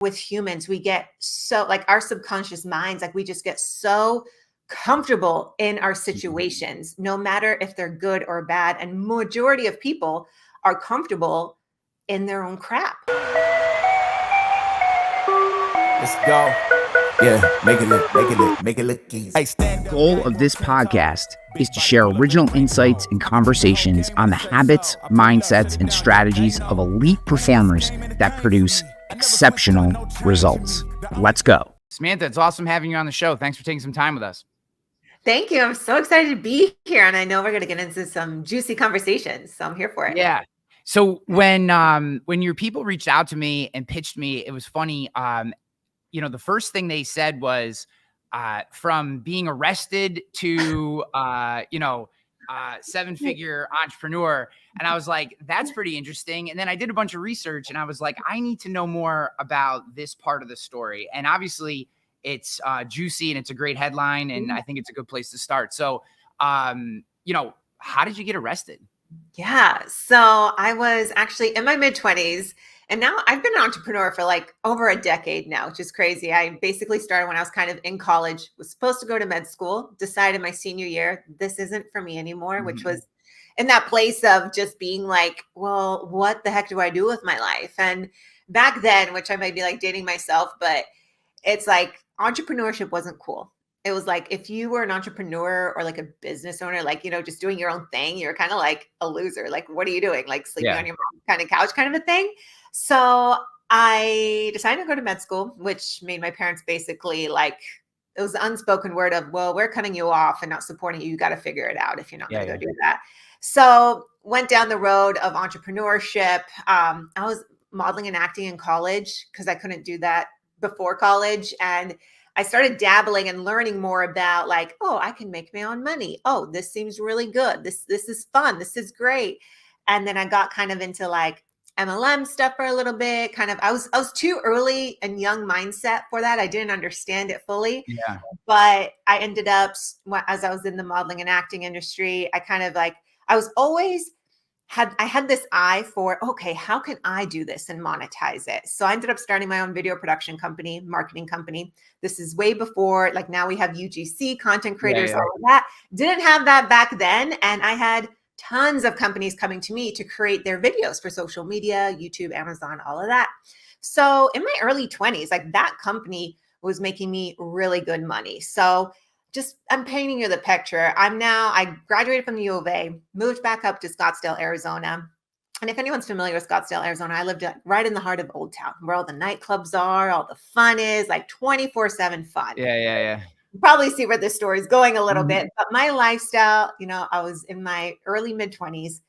with humans, we get so like our subconscious minds, like we just get so comfortable in our situations, no matter if they're good or bad. And majority of people are comfortable in their own crap. Let's go. Yeah, make it look easy. The goal of this podcast is to share original insights and conversations on the habits, mindsets, and strategies of elite performers that produce exceptional results. Let's go. Samantha, it's awesome having you on the show. Thanks for taking some time with us. Thank you. I'm so excited to be here. And I know we're going to get into some juicy conversations. So I'm here for it. Yeah. So when your people reached out to me and pitched me, it was funny. The first thing they said was from being arrested to, seven-figure entrepreneur. And I was like, that's pretty interesting. And then I did a bunch of research and I was like, I need to know more about this part of the story. And obviously it's juicy and it's a great headline. And I think it's a good place to start. So, how did you get arrested? Yeah. So I was actually in my mid-20s. And now I've been an entrepreneur for like over a decade now, which is crazy. I basically started when I was kind of in college, was supposed to go to med school, decided my senior year, this isn't for me anymore, which was in that place of just being like, well, what the heck do I do with my life? And back then, which I might be like dating myself, but it's like entrepreneurship wasn't cool. It was like, if you were an entrepreneur or like a business owner, like, just doing your own thing, you're kind of like a loser. Like, what are you doing? Like sleeping on your mom's kind of couch kind of a thing. So I decided to go to med school, which made my parents basically like, it was the unspoken word of, well, we're cutting you off and not supporting you. You got to figure it out if you're not going to go do that. So went down the road of entrepreneurship. I was modeling and acting in college because I couldn't do that before college. And I started dabbling and learning more about like, oh, I can make my own money. Oh, this seems really good. This is fun. This is great. And then I got kind of into like MLM stuff for a little bit. Kind of, I was too early and young mindset for that. I didn't understand it fully. Yeah. But I ended up, as I was in the modeling and acting industry, I kind of like, I was always I had this eye for, okay, how can I do this and monetize it? So I ended up starting my own video production company, marketing company. This is way before, like now we have UGC, content creators, all of that. Didn't have that back then. And I had tons of companies coming to me to create their videos for social media, YouTube, Amazon, all of that. So in my early 20s, like that company was making me really good money. So I'm painting you the picture. I graduated from the U of A, moved back up to Scottsdale, Arizona. And if anyone's familiar with Scottsdale, Arizona, I lived right in the heart of Old Town, where all the nightclubs are, all the fun is, like 24/7 fun. Yeah. You probably see where this story is going a little bit, but my lifestyle, I was in my early mid-20s,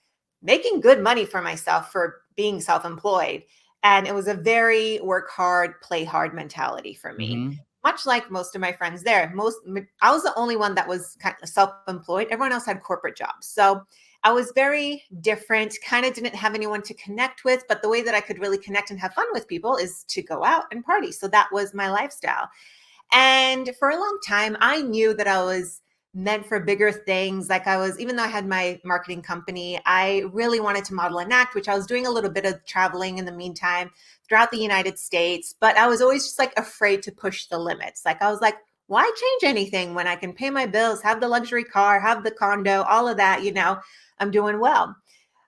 making good money for myself for being self-employed. And it was a very work hard, play hard mentality for me. Much like most of my friends there, I was the only one that was kind of self-employed. Everyone else had corporate jobs. So I was very different, kind of didn't have anyone to connect with, but the way that I could really connect and have fun with people is to go out and party. So that was my lifestyle. And for a long time, I knew that I was meant for bigger things. Like even though I had my marketing company, I really wanted to model and act, which I was doing a little bit of traveling in the meantime throughout the United States. But I was always just like afraid to push the limits. Like I was like, why change anything when I can pay my bills, have the luxury car, have the condo, all of that, I'm doing well.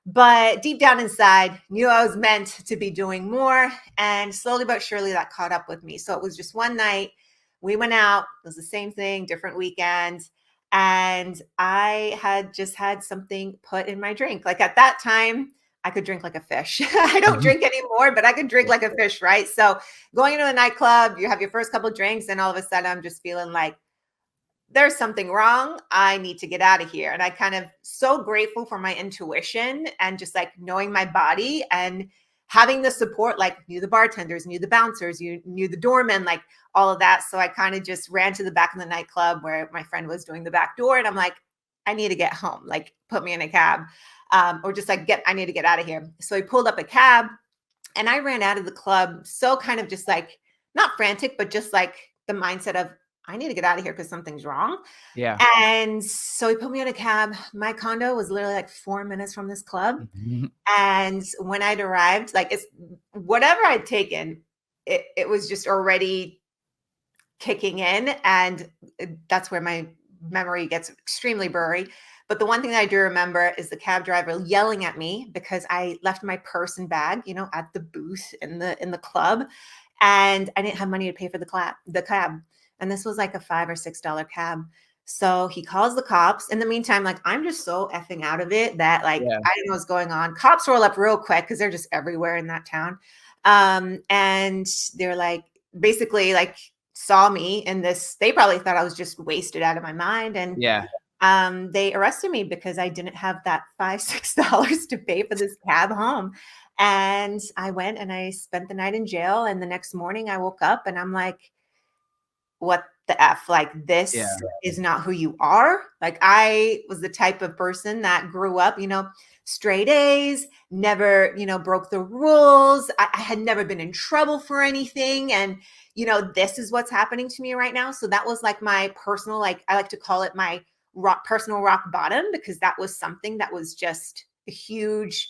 But deep down inside, knew I was meant to be doing more. And slowly but surely that caught up with me. So it was just one night, we went out, it was the same thing, different weekends. And I had just had something put in my drink. Like at that time, I could drink like a fish. I don't drink anymore, but I could drink like a fish, right? So going into a nightclub, you have your first couple of drinks and all of a sudden I'm just feeling like there's something wrong. I need to get out of here. And I kind of so grateful for my intuition and just like knowing my body and having the support, like knew the bartenders, knew the bouncers, you knew the doormen, like all of that. So I kind of just ran to the back of the nightclub where my friend was doing the back door. And I'm like, I need to get home, like put me in a cab or just like I need to get out of here. So he pulled up a cab and I ran out of the club. So kind of just like, not frantic, but just like the mindset of, I need to get out of here because something's wrong. Yeah. And so he put me in a cab. My condo was literally like 4 minutes from this club. And when I'd arrived, like it's whatever I'd taken, it was just already kicking in. And that's where my memory gets extremely blurry. But the one thing that I do remember is the cab driver yelling at me because I left my purse and bag, at the booth in the club, and I didn't have money to pay for the cab. And this was like a $5 or $6 cab. So he calls the cops. In the meantime, like, I'm just so effing out of it that like Yeah. I don't know what's going on. Cops roll up real quick because they're just everywhere in that town. And they're like, basically like saw me in this. They probably thought I was just wasted out of my mind. And Yeah. they arrested me because I didn't have that $5-6 to pay for this cab home. And I went and I spent the night in jail. And the next morning I woke up and I'm like, what the F? Like, this Yeah. is not who you are. Like, I was the type of person that grew up, straight A's, never, broke the rules. I had never been in trouble for anything. And, this is what's happening to me right now. So that was like my personal, like, I like to call it my personal rock bottom, because that was something that was just a huge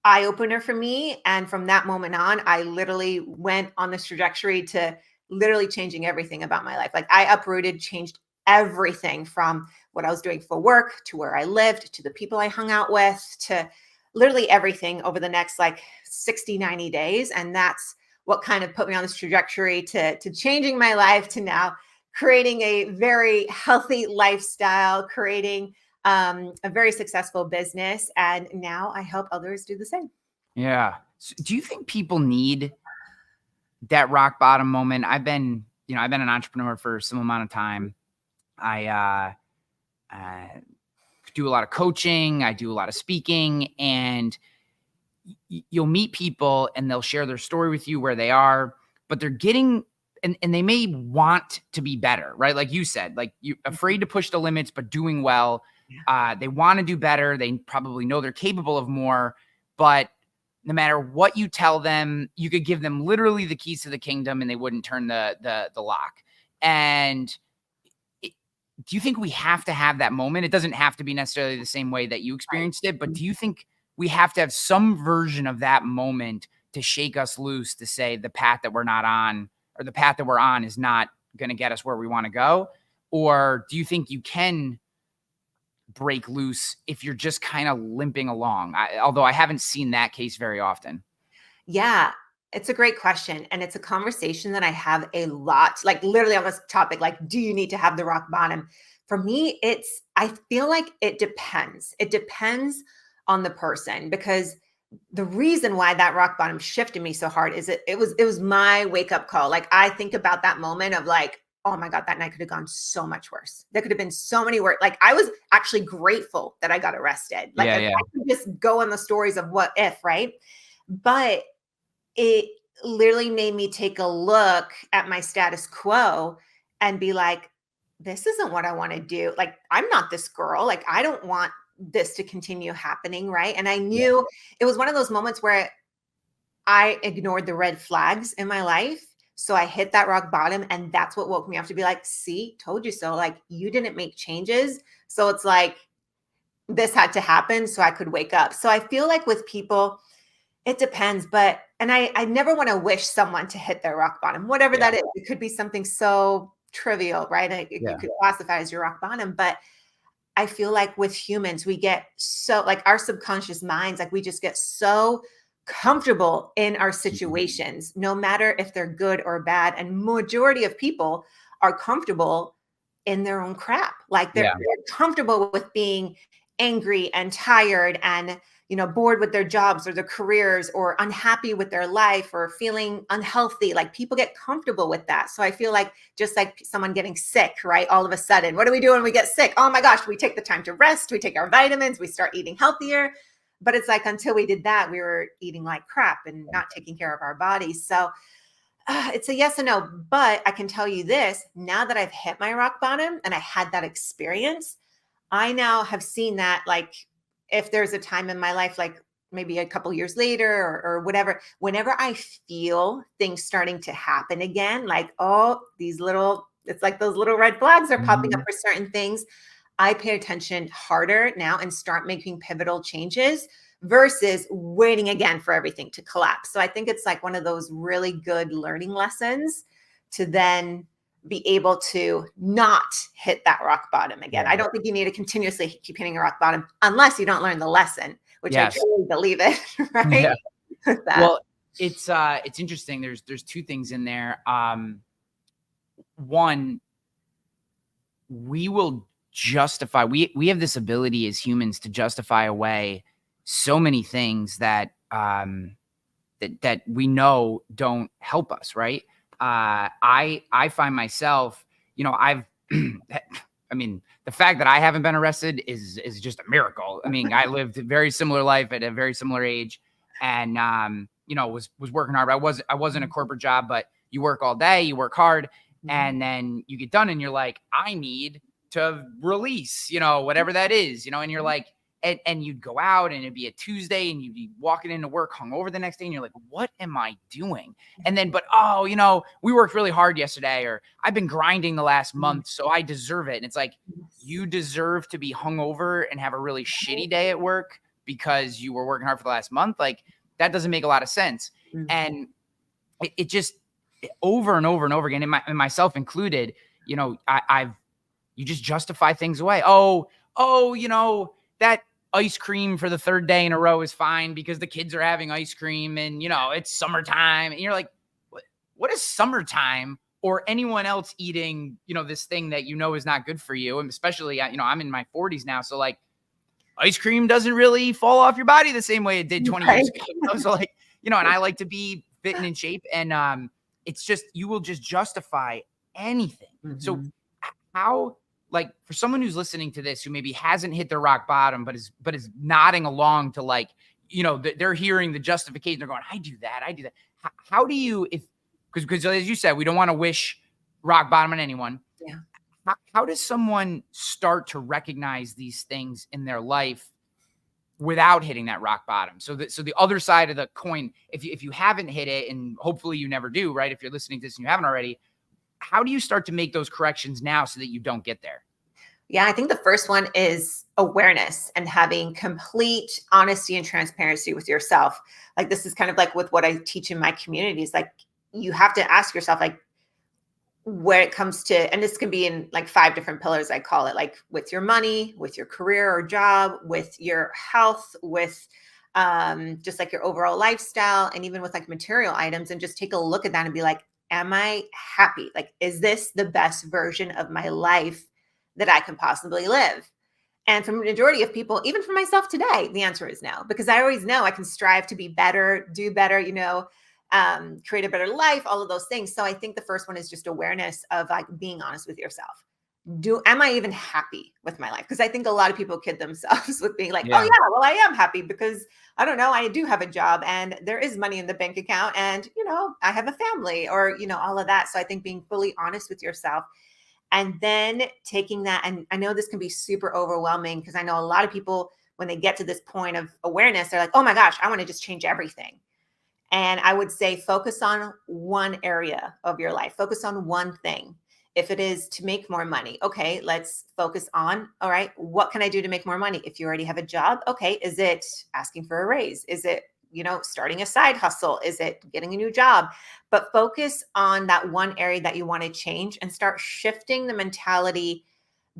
eye opener for me. And from that moment on, I literally went on this trajectory to literally changing everything about my life. Like, I uprooted, changed everything from what I was doing for work to where I lived, to the people I hung out with, to literally everything over the next like 60, 90 days. And that's what kind of put me on this trajectory to changing my life, to now creating a very healthy lifestyle, creating a very successful business. And now I help others do the same. Yeah. So do you think people need that rock bottom moment? I've been an entrepreneur for some amount of time. I do a lot of coaching. I do a lot of speaking, and you'll meet people and they'll share their story with you where they are, but they're getting, and they may want to be better, right? Like you said, like, you afraid to push the limits, but doing well. They want to do better. They probably know they're capable of more, but no matter what you tell them, you could give them literally the keys to the kingdom and they wouldn't turn the lock. And do you think we have to have that moment? It doesn't have to be necessarily the same way that you experienced it, but do you think we have to have some version of that moment to shake us loose, to say the path that we're not on, or the path that we're on, is not going to get us where we want to go? Or do you think you can break loose if you're just kind of limping along? Although I haven't seen that case very often. Yeah, it's a great question. And it's a conversation that I have a lot, like literally on this topic. Like, do you need to have the rock bottom? For me, I feel like it depends. It depends on the person, because the reason why that rock bottom shifted me so hard is it was my wake up call. Like, I think about that moment of like, oh my God, that night could have gone so much worse. There could have been so many worse. Like, I was actually grateful that I got arrested. Like, I could just go on the stories of what if, right? But it literally made me take a look at my status quo and be like, this isn't what I want to do. Like, I'm not this girl. Like, I don't want this to continue happening. Right. And I knew it was one of those moments where I ignored the red flags in my life. So I hit that rock bottom, and that's what woke me up to be like, see, told you so. Like, you didn't make changes. So it's like, this had to happen so I could wake up. So I feel like with people, it depends, and I never want to wish someone to hit their rock bottom, whatever that is. It could be something so trivial, right? You could classify as your rock bottom, but I feel like with humans, we get so, like, our subconscious minds, like, we just get so comfortable in our situations, no matter if they're good or bad. And majority of people are comfortable in their own crap. Like, they're comfortable with being angry and tired and, bored with their jobs or their careers, or unhappy with their life, or feeling unhealthy. Like, people get comfortable with that. So I feel like, just like someone getting sick, right? All of a sudden, what do we do when we get sick? Oh my gosh, we take the time to rest, we take our vitamins, we start eating healthier. But it's like, until we did that, we were eating like crap and not taking care of our bodies. So it's a yes and no. But I can tell you this, now that I've hit my rock bottom and I had that experience, I now have seen that, like, if there's a time in my life, like maybe a couple years later or whatever, whenever I feel things starting to happen again, like, oh, it's like those little red flags are popping up for certain things, I pay attention harder now and start making pivotal changes versus waiting again for everything to collapse. So I think it's like one of those really good learning lessons to then be able to not hit that rock bottom again. Yeah. I don't think you need to continuously keep hitting a rock bottom unless you don't learn the lesson, which Yes. I truly believe it, right? Yeah. With that. Well, it's interesting. There's two things in there. One, we will justify, we have this ability as humans to justify away so many things that that we know don't help us, right? I find myself, you know, I've I mean, the fact that I haven't been arrested is just a miracle. I mean, I lived a very similar life at a very similar age, and you know, was working hard. I wasn't a corporate job, but you work all day, you work hard, and then you get done and you're like, I need to release, you know, whatever that is, you know, and you're like, and you'd go out and it'd be a Tuesday and you'd be walking into work hungover the next day and you're like, what am I doing? And then, but, oh, you know, we worked really hard yesterday, or I've been grinding the last month, so I deserve it. And it's like, you deserve to be hungover and have a really shitty day at work because you were working hard for the last month. Like, that doesn't make a lot of sense. And it just over and over and over again, and myself included, you know, you just justify things away. Oh, you know, that ice cream for the third day in a row is fine because the kids are having ice cream and, you know, it's summertime. And you're like, what is summertime or anyone else eating, you know, this thing that you know is not good for you? And especially, you know, I'm in my 40s now. So like, ice cream doesn't really fall off your body the same way it did 20 years ago. You know? So like, you know, and I like to be fit and in shape. And it's just, you will just justify anything. So how, like, for someone who's listening to this, who maybe hasn't hit their rock bottom, but is nodding along to, like, you know, they're hearing the justification. They're going, I do that. How do you, because as you said, we don't want to wish rock bottom on anyone. Yeah. How does someone start to recognize these things in their life without hitting that rock bottom? So the other side of the coin, if you haven't hit it, and hopefully you never do, right? If you're listening to this and you haven't already, how do you start to make those corrections now so that you don't get there? Yeah, I think the first one is awareness and having complete honesty and transparency with yourself. Like, this is kind of like with what I teach in my communities. Like, you have to ask yourself, like, where it comes to, and this can be in like 5 different pillars, I call it, like with your money, with your career or job, with your health, with just like your overall lifestyle, and even with like material items, and just take a look at that and be like, am I happy? Like, is this the best version of my life that I can possibly live? And for the majority of people, even for myself today, the answer is no, because I always know I can strive to be better, do better, you know, create a better life, all of those things. So I think the first one is just awareness of like being honest with yourself. Am I even happy with my life? Because I think a lot of people kid themselves with being like, oh yeah, well, I am happy because I don't know, I do have a job and there is money in the bank account and, you know, I have a family, or, you know, all of that. So I think being fully honest with yourself, and then taking that, and I know this can be super overwhelming because I know a lot of people, when they get to this point of awareness, they're like, oh my gosh, I want to just change everything. And I would say focus on one area of your life. Focus on one thing. If it is to make more money, okay, let's focus on, all right, what can I do to make more money? If you already have a job, okay, is it asking for a raise? Is it, you know, starting a side hustle? Is it getting a new job? But focus on that one area that you want to change and start shifting the mentality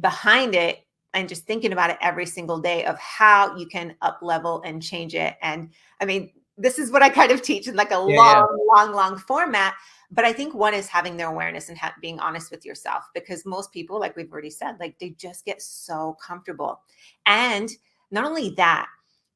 behind it, and just thinking about it every single day of how you can up level and change it. And I mean, this is what I kind of teach in like a long format. But I think one is having their awareness and being honest with yourself, because most people, like we've already said, like they just get so comfortable. And not only that,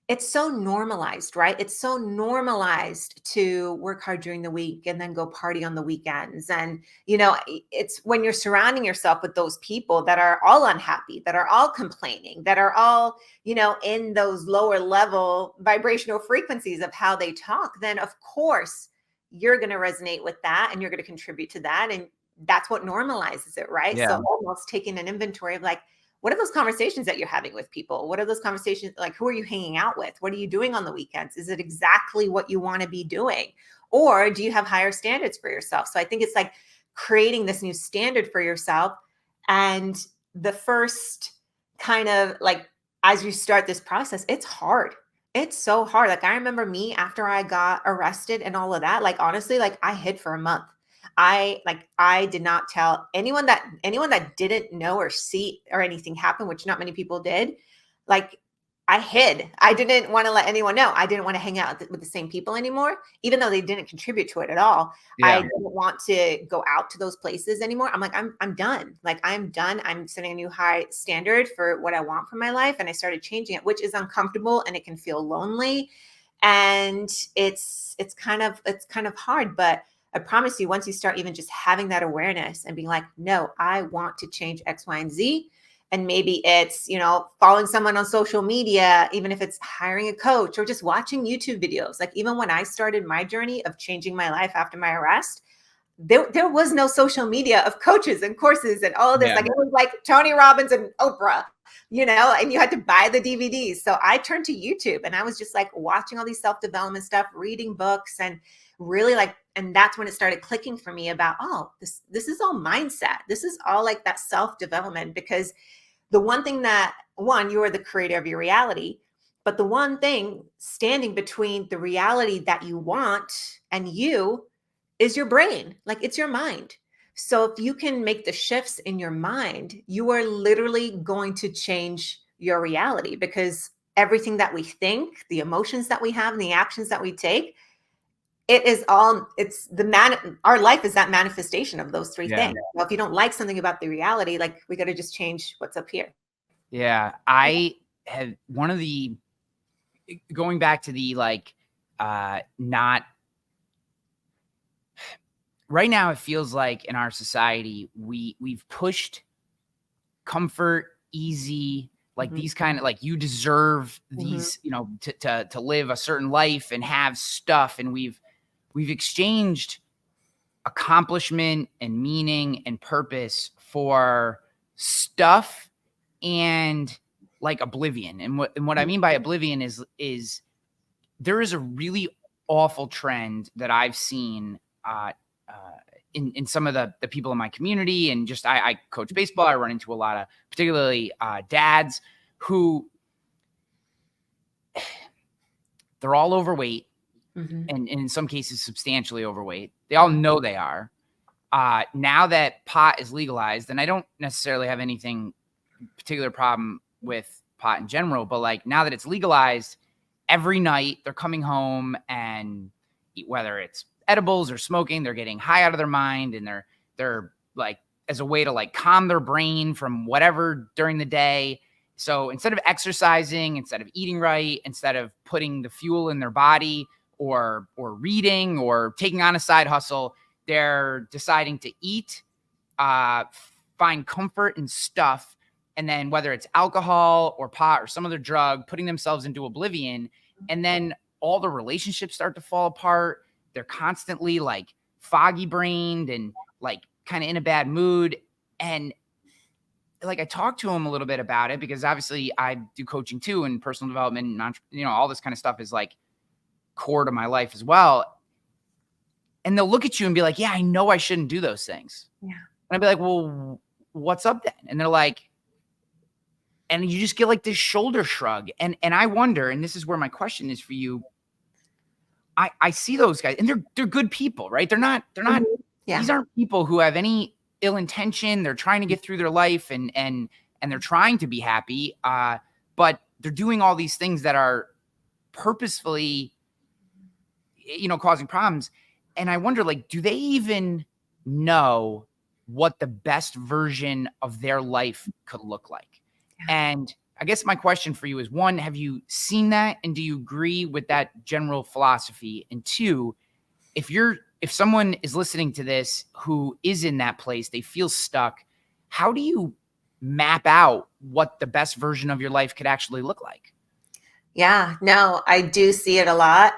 it's so normalized, right? It's so normalized to work hard during the week and then go party on the weekends. And, you know, it's when you're surrounding yourself with those people that are all unhappy, that are all complaining, that are all, you know, in those lower level vibrational frequencies of how they talk, then of course you're going to resonate with that and you're going to contribute to that. And that's what normalizes it, right? Yeah. So almost taking an inventory of like, what are those conversations that you're having with people? What are those conversations like? Who are you hanging out with? What are you doing on the weekends? Is it exactly what you want to be doing? Or do you have higher standards for yourself? So I think it's like creating this new standard for yourself. And the first kind of like, as you start this process, it's hard. It's so hard. Like I remember me after I got arrested and all of that, like honestly, like I hid for a month. I did not tell anyone that didn't know or see or anything happen, which not many people did. Like I hid. I didn't want to let anyone know. I didn't want to hang out with the same people anymore, even though they didn't contribute to it at all. I Yeah. didn't want to go out to those places anymore. I'm like, I'm done. Like I'm done. I'm setting a new high standard for what I want from my life. And I started changing it, which is uncomfortable and it can feel lonely. And it's kind of hard, but I promise you, once you start even just having that awareness and being like, no, I want to change X, Y, and Z. And maybe it's, following someone on social media, even if it's hiring a coach or just watching YouTube videos. Like even when I started my journey of changing my life after my arrest, there was no social media of coaches and courses and all of this. Yeah. Like it was like Tony Robbins and Oprah, and you had to buy the DVDs. So I turned to YouTube and I was just like watching all these self-development stuff, reading books, and really and that's when it started clicking for me about, oh, this is all mindset. This is all like that self-development, because the one thing you are the creator of your reality, but the one thing standing between the reality that you want and you is your brain. Like it's your mind. So if you can make the shifts in your mind, you are literally going to change your reality, because everything that we think, the emotions that we have, and the actions that we take, our life is that manifestation of those three things. Well, if you don't like something about the reality, like we got to just change what's up here. Yeah. I have going back to the not right now, it feels like in our society, we've pushed comfort, easy, like these kind of like you deserve these, to live a certain life and have stuff. And we've exchanged accomplishment and meaning and purpose for stuff and like oblivion. And what I mean by oblivion is there is a really awful trend that I've seen in some of the people in my community, and just I coach baseball. I run into a lot of particularly dads who they're all overweight, and in some cases substantially overweight. They all know they are. Now that pot is legalized, and I don't necessarily have anything particular problem with pot in general, but like now that it's legalized, every night they're coming home and whether it's edibles or smoking, they're getting high out of their mind, and they're like as a way to like calm their brain from whatever during the day. So instead of exercising, instead of eating right, instead of putting the fuel in their body or reading or taking on a side hustle, they're deciding to eat, find comfort in stuff, and then whether it's alcohol or pot or some other drug, putting themselves into oblivion, and then all the relationships start to fall apart. They're constantly like foggy brained and like kind of in a bad mood. And like I talked to him a little bit about it, because obviously I do coaching too, and personal development and all this kind of stuff is like core to my life as well. And they'll look at you and be like, yeah, I know I shouldn't do those things. Yeah. And I'd be like, well, what's up then? And they're like, and you just get like this shoulder shrug. And I wonder, and this is where my question is for you. I see those guys, and they're good people, right? They're not, Yeah. These aren't people who have any ill intention. They're trying to get through their life and they're trying to be happy. But they're doing all these things that are purposefully, causing problems. And I wonder, like, do they even know what the best version of their life could look like? Yeah. And I guess my question for you is, one, have you seen that? And do you agree with that general philosophy? And two, if someone is listening to this who is in that place, they feel stuck, how do you map out what the best version of your life could actually look like? Yeah, no, I do see it a lot.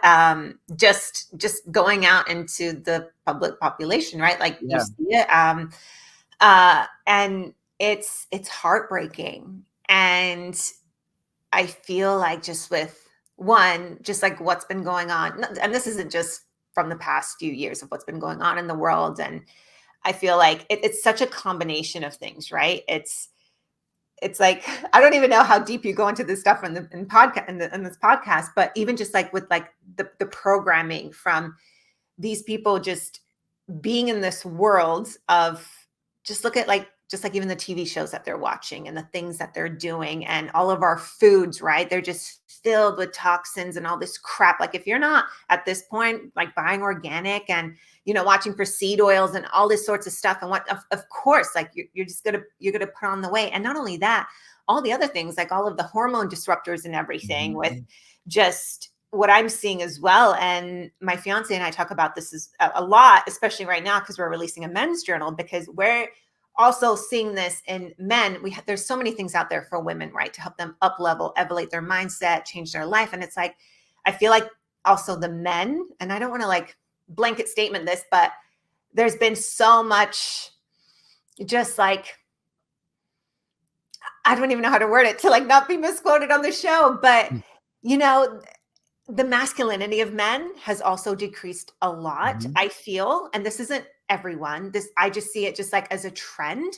Just going out into the public population, right? Like you see it. And it's heartbreaking. And I feel like just like what's been going on, and this isn't just from the past few years of what's been going on in the world. And I feel like it's such a combination of things, right? It's it's like, I don't even know how deep you go into this stuff in this podcast, but even just like with like the programming from these people just being in this world of, just look at like, just like even the TV shows that they're watching and the things that they're doing and all of our foods, right? They're just filled with toxins and all this crap. Like if you're not at this point, like buying organic and, watching for seed oils and all this sorts of stuff. And of course, like you're going to put on the weight. And not only that, all the other things, like all of the hormone disruptors and everything with just what I'm seeing as well. And my fiance and I talk about this is a lot, especially right now, because we're releasing a men's journal, because we're also seeing this in men. There's so many things out there for women, right? To help them up level, elevate their mindset, change their life. And it's like, I feel like also the men, and I don't want to like blanket statement this, but there's been so much just like, I don't even know how to word it to like not be misquoted on the show, but the masculinity of men has also decreased a lot, I feel. And this isn't everyone. I just see it just like as a trend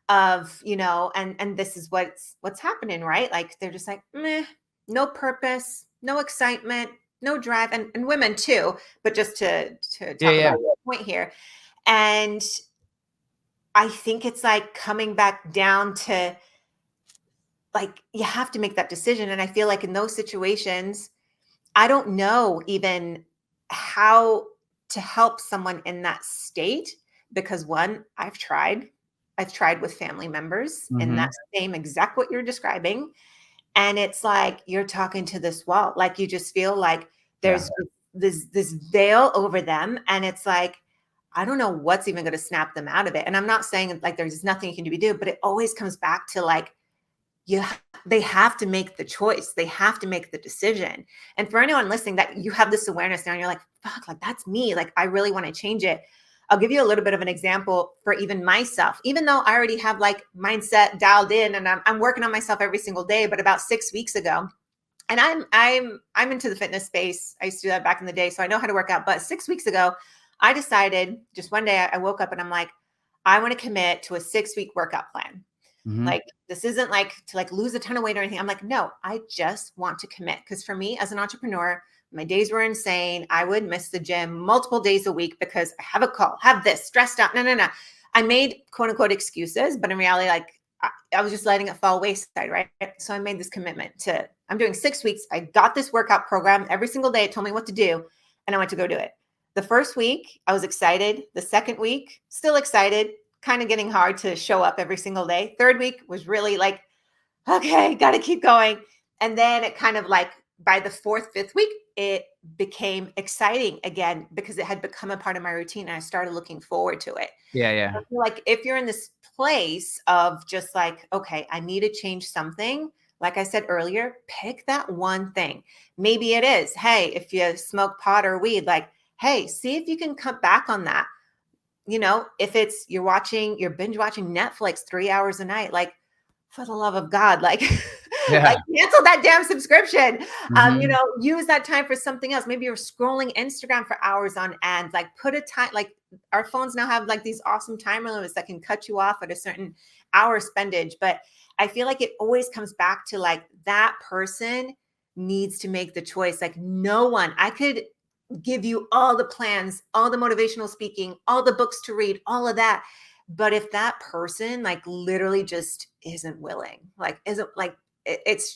of, and this is what's happening, right? Like they're just like, meh, no purpose, no excitement, no drive, and women too, but just to talk about your point here. And I think it's like coming back down to like, you have to make that decision. And I feel like in those situations, I don't know even how to help someone in that state, because one, I've tried with family members in that same exact what you're describing. And it's like, you're talking to this wall, like you just feel like there's this veil over them. And it's like, I don't know what's even going to snap them out of it. And I'm not saying like, there's nothing you can do, but it always comes back to like, they have to make the choice. They have to make the decision. And for anyone listening that you have this awareness now and you're like, fuck, like that's me. Like, I really want to change it. I'll give you a little bit of an example for even myself, even though I already have like mindset dialed in and I'm working on myself every single day. But about 6 weeks ago, and I'm into the fitness space. I used to do that back in the day, so I know how to work out. But 6 weeks ago, I decided just one day I woke up and I'm like, I want to commit to a 6-week workout plan. Like, this isn't like to like lose a ton of weight or anything. I'm like, no, I just want to commit. Because for me as an entrepreneur, my days were insane. I would miss the gym multiple days a week because I have a call, have this, stressed out. No. I made quote unquote excuses, but in reality, like I was just letting it fall wayside, right? So I made this commitment I'm doing 6 weeks. I got this workout program every single day. It told me what to do and I went to go do it. The first week, I was excited. The second week, still excited. Kind of getting hard to show up every single day. Third week was really like, okay, got to keep going. And then it kind of like by the fourth, fifth week, it became exciting again because it had become a part of my routine and I started looking forward to it. Yeah. I feel like if you're in this place of just like, okay, I need to change something. Like I said earlier, pick that one thing. Maybe it is, hey, if you smoke pot or weed, like, hey, see if you can cut back on that. If it's you're binge watching Netflix 3 hours a night, like for the love of God, like, like cancel that damn subscription. Use that time for something else. Maybe you're scrolling Instagram for hours on end, like put a time, like our phones now have like these awesome timer limits that can cut you off at a certain hour spendage. But I feel like it always comes back to like that person needs to make the choice. Like no one, I could give you all the plans, all the motivational speaking, all the books to read, all of that. But if that person like literally just isn't willing, like isn't like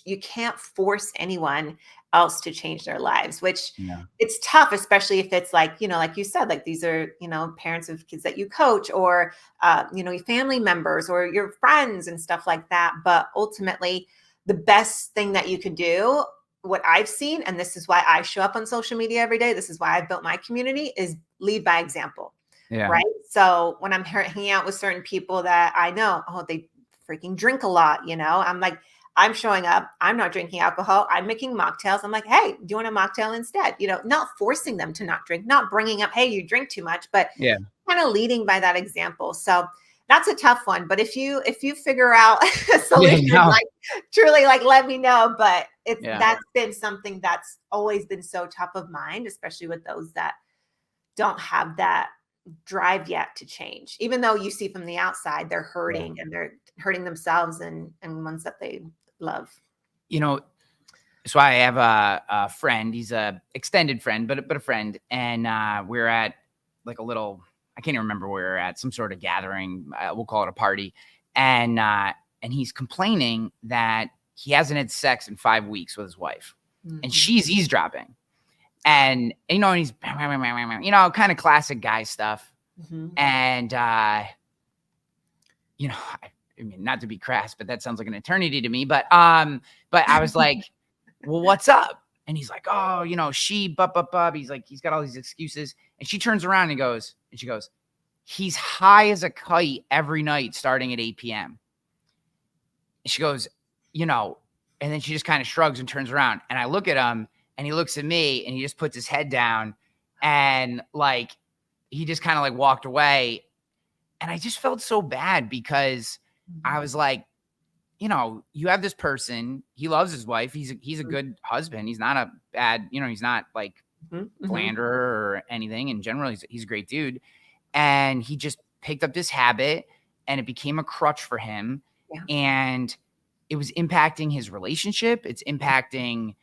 you can't force anyone else to change their lives, which it's tough, especially if it's like, like you said, like these are, parents of kids that you coach or, your family members or your friends and stuff like that. But ultimately the best thing that you can do, what I've seen, and this is why I show up on social media every day, this is why I've built my community, is lead by example. Yeah. Right. So when I'm hanging out with certain people that I know, they freaking drink a lot, I'm like, I'm showing up, I'm not drinking alcohol, I'm making mocktails. I'm like, hey, do you want a mocktail instead? Not forcing them to not drink, not bringing up, hey, you drink too much, but kind of leading by that example. So that's a tough one. But if you figure out a solution, like truly, like let me know. But that's been something that's always been so top of mind, especially with those that don't have that drive yet to change, even though you see from the outside they're hurting and they're hurting themselves and ones that they love. So I have a friend. He's a extended friend, but a friend, and we're at like a little. I can't even remember where we're at. Some sort of gathering. We'll call it a party, and he's complaining that he hasn't had sex in 5 weeks with his wife, and she's eavesdropping, and he's kind of classic guy stuff, and I mean, not to be crass, but that sounds like an eternity to me. But I was like, well, what's up? And he's like, oh, she, bub. He's like, he's got all these excuses. And she turns around and she goes, he's high as a kite every night starting at 8 p.m. And she goes, and then she just kind of shrugs and turns around. And I look at him and he looks at me and he just puts his head down and like, he just kind of like walked away. And I just felt so bad because I was like, you have this person, he loves his wife. He's a good husband. He's not a bad, he's not like slanderer or anything. In general, he's a great dude. And he just picked up this habit and it became a crutch for him. Yeah. And it was impacting his relationship. It's impacting,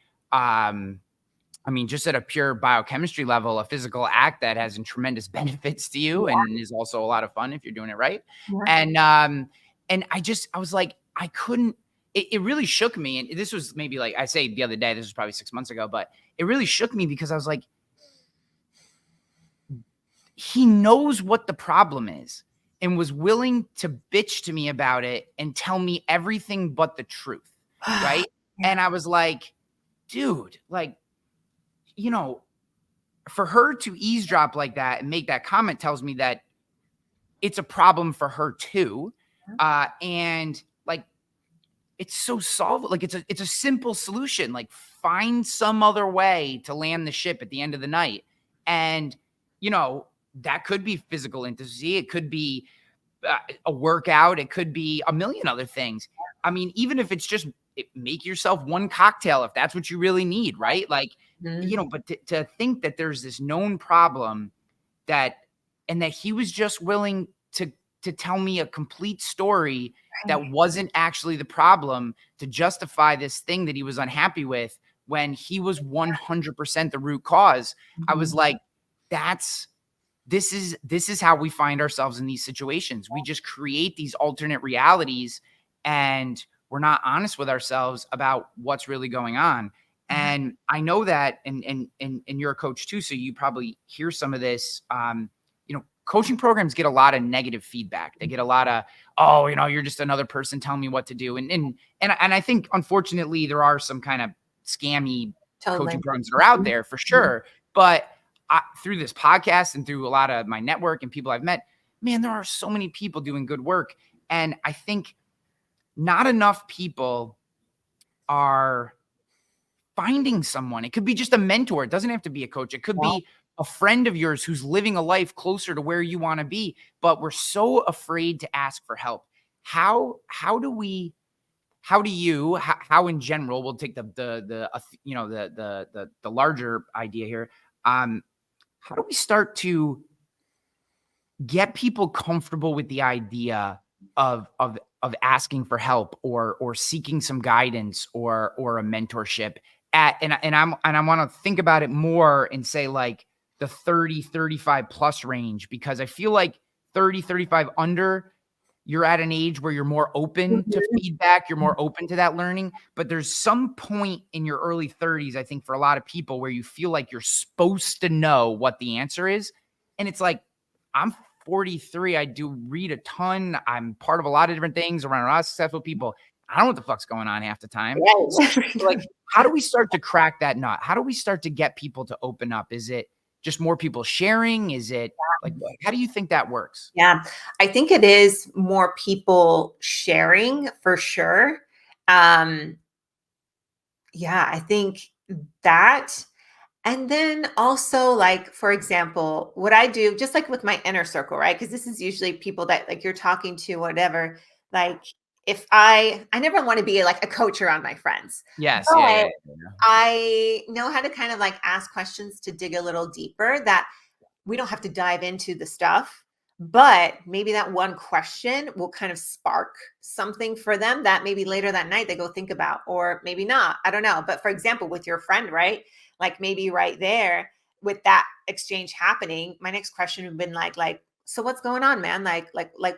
just at a pure biochemistry level, a physical act that has tremendous benefits to you and is also a lot of fun if you're doing it right. Yeah. And I was like, I couldn't, it really shook me. And this was maybe like I say the other day, this was probably 6 months ago, but it really shook me because I was like, he knows what the problem is and was willing to bitch to me about it and tell me everything but the truth. Right. And I was like, dude, like, for her to eavesdrop like that and make that comment tells me that it's a problem for her too. And like, it's so solvable. Like it's a simple solution. Like find some other way to land the ship at the end of the night. And, that could be physical intimacy. It could be a workout. It could be a million other things. I mean, even if it's just make yourself one cocktail, if that's what you really need. Right. Like, but to think that there's this known problem and that he was just willing to tell me a complete story that wasn't actually the problem to justify this thing that he was unhappy with when he was 100% the root cause. I was like, this is how we find ourselves in these situations. We just create these alternate realities and we're not honest with ourselves about what's really going on. And I know that, and you're a coach too, so you probably hear some of this. Coaching programs get a lot of negative feedback. They get a lot of, you're just another person telling me what to do. And I think, unfortunately, there are some kind of scammy coaching programs that are out there for sure. But through this podcast and through a lot of my network and people I've met, man, there are so many people doing good work. And I think not enough people are finding someone. It could be just a mentor. It doesn't have to be a coach. It could be a friend of yours who's living a life closer to where you want to be, but we're so afraid to ask for help. How in general, we'll take the larger idea here. How do we start to get people comfortable with the idea of asking for help or seeking some guidance or a mentorship and I want to think about it more and say like the 30, 35 plus range, because I feel like 30, 35 under, you're at an age where you're more open to feedback. You're more open to that learning, but there's some point in your early 30s, I think for a lot of people, where you feel like you're supposed to know what the answer is. And it's like, I'm 43. I do read a ton. I'm part of a lot of different things around a lot of successful people. I don't know what the fuck's going on half the time. So, like, how do we start to crack that nut? How do we start to get people to open up? Is it just more people sharing? Is it like, how do you think that works? Yeah, I think it is more people sharing for sure. Yeah, I think that. And then also, like, for example, what I do, just like with my inner circle, right? Because this is usually people that like you're talking to, whatever. Like, if I never want to be like a coach around my friends. Yes. But yeah. I know how to kind of like ask questions to dig a little deeper that we don't have to dive into the stuff, but maybe that one question will kind of spark something for them that maybe later that night they go think about, or maybe not. I don't know. But for example, with your friend, right? Like maybe right there with that exchange happening, my next question would have been like, so what's going on, man? Like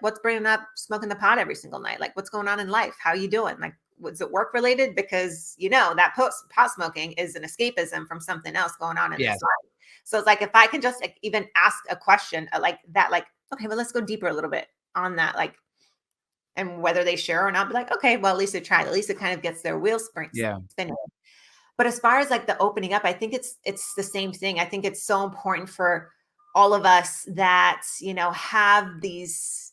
what's bringing up smoking the pot every single night? Like what's going on in life? How you doing? Like, was it work related? Because that pot smoking is an escapism from something else going on in this life. So it's like, if I can just even ask a question like that, like, okay, well, let's go deeper a little bit on that, like, and whether they share or not, be like, okay, well, at least they tried. At least it kind of gets their wheels spinning. But as far as like the opening up, I think it's the same thing. I think it's so important for all of us that, have these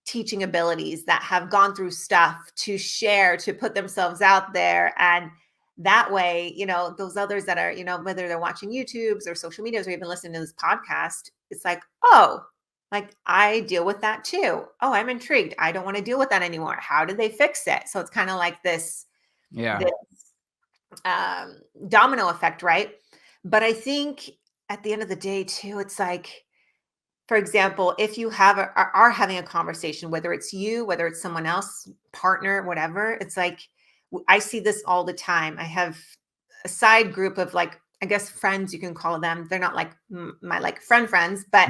teaching abilities, that have gone through stuff, to share, to put themselves out there. And that way, those others that are, whether they're watching YouTubes or social medias or even listening to this podcast, it's like, oh, like I deal with that too. Oh, I'm intrigued. I don't want to deal with that anymore. How did they fix it? So it's kind of like this domino effect, right? But I think at the end of the day too, it's like, for example, if you are having a conversation, whether it's you, whether it's someone else, partner, whatever, it's like, I see this all the time. I have a side group of, like, I guess friends, you can call them. They're not like my like friends, but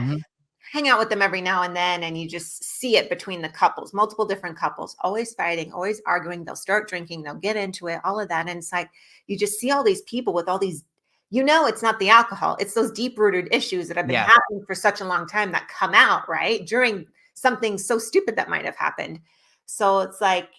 hang out with them every now and then. And you just see it between the couples, multiple different couples, always fighting, always arguing. They'll start drinking, they'll get into it, all of that. And it's like, you just see all these people with all these, it's not the alcohol, it's those deep rooted issues that have been happening for such a long time that come out, right? During something so stupid that might have happened. So it's like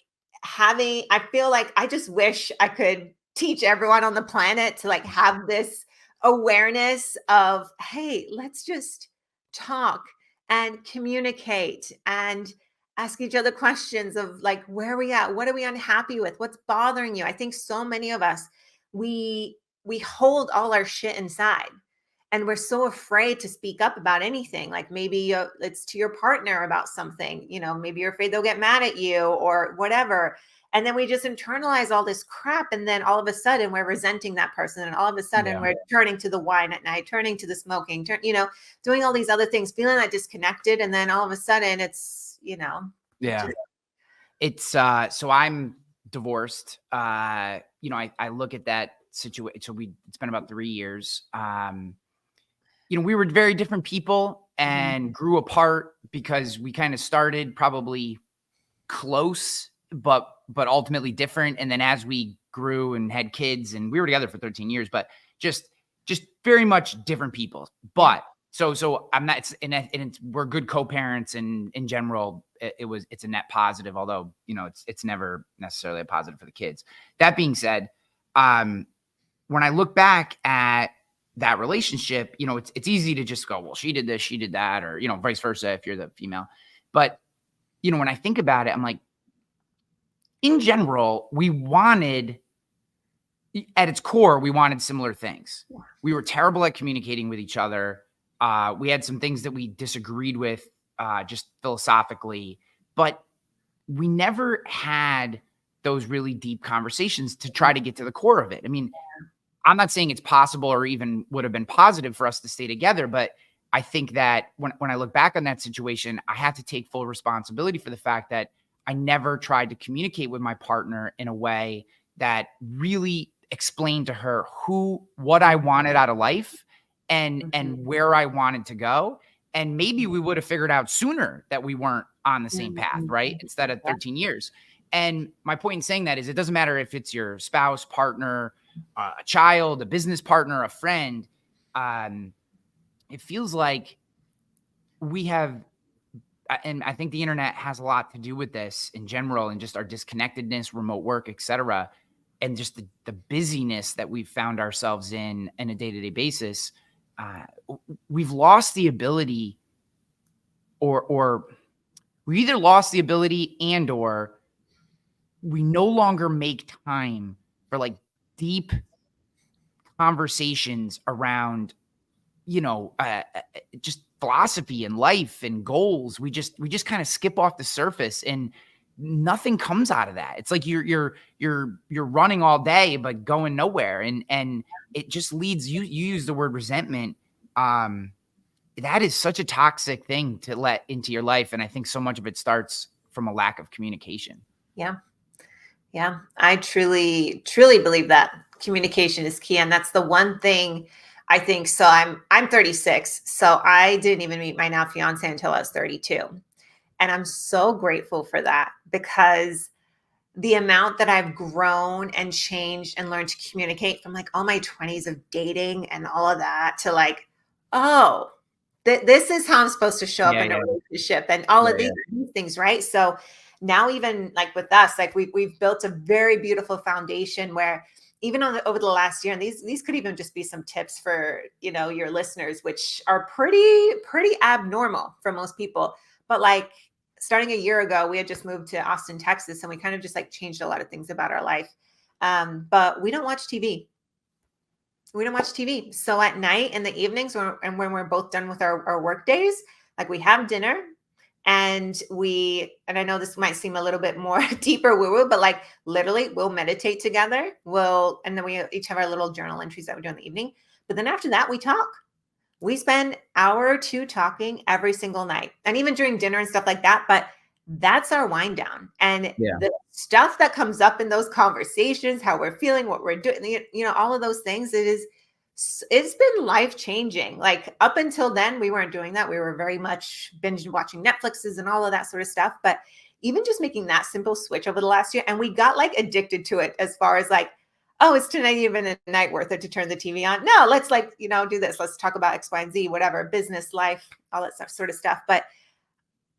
I feel like I just wish I could teach everyone on the planet to like have this awareness of, hey, let's just talk and communicate and ask each other questions of like, where are we at? What are we unhappy with? What's bothering you? I think so many of us, we hold all our shit inside, and we're so afraid to speak up about anything. Like maybe it's to your partner about something, maybe you're afraid they'll get mad at you or whatever. And then we just internalize all this crap. And then all of a sudden we're resenting that person. And all of a sudden we're turning to the wine at night, turning to the smoking, doing all these other things, feeling that disconnected. And then all of a sudden it's, it's, so I'm divorced. I look at that situation. So it's been about 3 years. We were very different people and grew apart because we kind of started probably close, but ultimately different. And then as we grew and had kids, and we were together for 13 years, but just very much different people. But so I'm not, and we're good co-parents, and in general, it's a net positive, although, it's never necessarily a positive for the kids. That being said, when I look back at that relationship, it's easy to just go, well, she did this, she did that, or, vice versa if you're the female. But, when I think about it, I'm like, in general, at its core, we wanted similar things. We were terrible at communicating with each other. We had some things that we disagreed with, just philosophically, but we never had those really deep conversations to try to get to the core of it. I mean, I'm not saying it's possible or even would have been positive for us to stay together, but I think that when I look back on that situation, I have to take full responsibility for the fact that I never tried to communicate with my partner in a way that really explained to her what I wanted out of life and where I wanted to go. And maybe we would have figured out sooner that we weren't on the same path, right? Instead of 13 years. And my point in saying that is, it doesn't matter if it's your spouse, partner, a child, a business partner, a friend. It feels like we have, and I think the internet has a lot to do with this in general, and just our disconnectedness, remote work, etc., and just the busyness that we've found ourselves in a day-to-day basis. We've lost the ability, or we either lost the ability or we no longer make time for like deep conversations around, just philosophy and life and goals. We just kind of skip off the surface, and nothing comes out of that. It's like you're running all day but going nowhere, and it just leads you use the word resentment. that is such a toxic thing to let into your life. And I think so much of it starts from a lack of communication. Yeah. Yeah. I truly, truly believe that communication is key. And that's the one thing I think. So I'm 36. So I didn't even meet my now fiance until I was 32. And I'm so grateful for that, because the amount that I've grown and changed and learned to communicate from like all my 20s of dating and all of that to like, oh, this is how I'm supposed to show up in a relationship and all of these things, right? So now even like with us, like we've built a very beautiful foundation where even over the last year, and these could even just be some tips for, you know, your listeners, which are pretty abnormal for most people. But like starting a year ago, we had just moved to Austin, Texas, and we kind of just like changed a lot of things about our life. But we don't watch TV. We don't watch TV. So at night in the evenings when we're both done with our work days, like we have dinner and I know this might seem a little bit more deeper woo-woo, but like literally we'll meditate together. And then we each have our little journal entries that we do in the evening. But then after that, we talk. We spend an hour or two talking every single night, and even during dinner and stuff like that. But that's our wind down. And the stuff that comes up in those conversations, how we're feeling, what we're doing, you know, all of those things, it's been life changing. Like up until then, we weren't doing that. We were very much binge watching Netflixes and all of that sort of stuff. But even just making that simple switch over the last year, and we got like addicted to it as far as like, oh, it's tonight even a night worth it to turn the TV on. No, let's like, you know, do this. Let's talk about X, Y, and Z, whatever, business, life, all that stuff, sort of stuff. But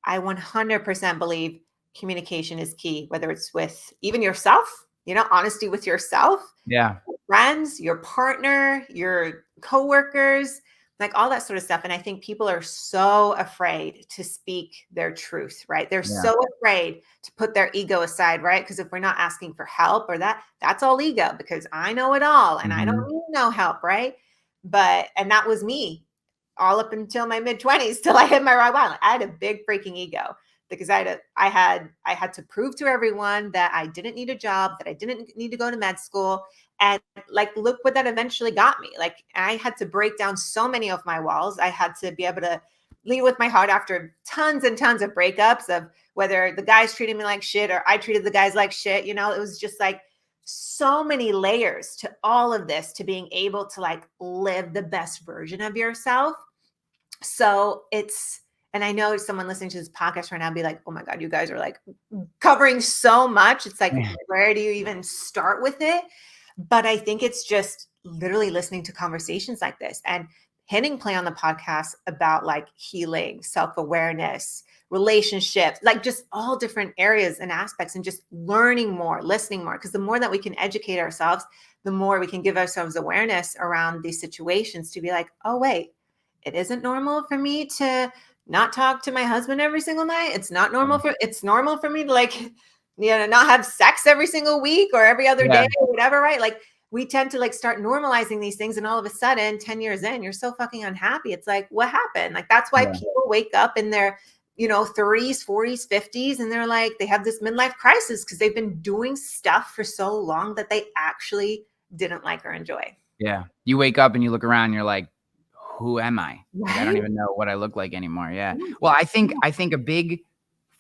I 100% believe communication is key, whether it's with even yourself, you know, honesty with yourself, your friends, your partner, your coworkers, like all that sort of stuff. And I think people are so afraid to speak their truth, right? They're so afraid to put their ego aside, right? Because if we're not asking for help or that's all ego, because I know it all and I don't need no help, right? And that was me all up until my mid-20s till I hit my rock bottom. I had a big freaking ego because I had to prove to everyone that I didn't need a job, that I didn't need to go to med school. And like, look what that eventually got me. Like I had to break down so many of my walls. I had to be able to lead with my heart after tons and tons of breakups of whether the guys treated me like shit or I treated the guys like shit. You know, it was just like so many layers to all of this, to being able to like live the best version of yourself. So and I know someone listening to this podcast right now be like, oh my God, you guys are like covering so much. It's like, where do you even start with it? But I think it's just literally listening to conversations like this and hitting play on the podcast about like healing, self-awareness, relationships, like just all different areas and aspects, and just learning more, listening more. Because the more that we can educate ourselves, the more we can give ourselves awareness around these situations to be like, oh, wait, it isn't normal for me to not talk to my husband every single night. It's normal for me to like, you know, not have sex every single week or every other day or whatever, right? Like we tend to like start normalizing these things, and all of a sudden 10 years in, you're so fucking unhappy. It's like, what happened? Like, that's why people wake up in their, you know, 30s, 40s, 50s, and they're like, they have this midlife crisis because they've been doing stuff for so long that they actually didn't like or enjoy. Yeah. You wake up and you look around and you're like, who am I? Like, I don't even know what I look like anymore. Yeah. Well, I think a big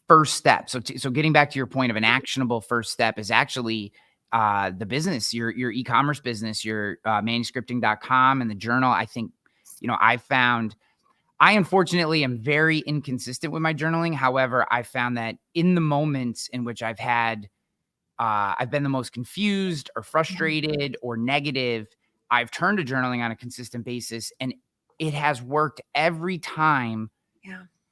first step. So getting back to your point of an actionable first step is actually the business, your e-commerce business, your manuscripting.com and the journal. I think, you know, I unfortunately am very inconsistent with my journaling. However, I found that in the moments in which I've been the most confused or frustrated or negative, I've turned to journaling on a consistent basis, and it has worked every time,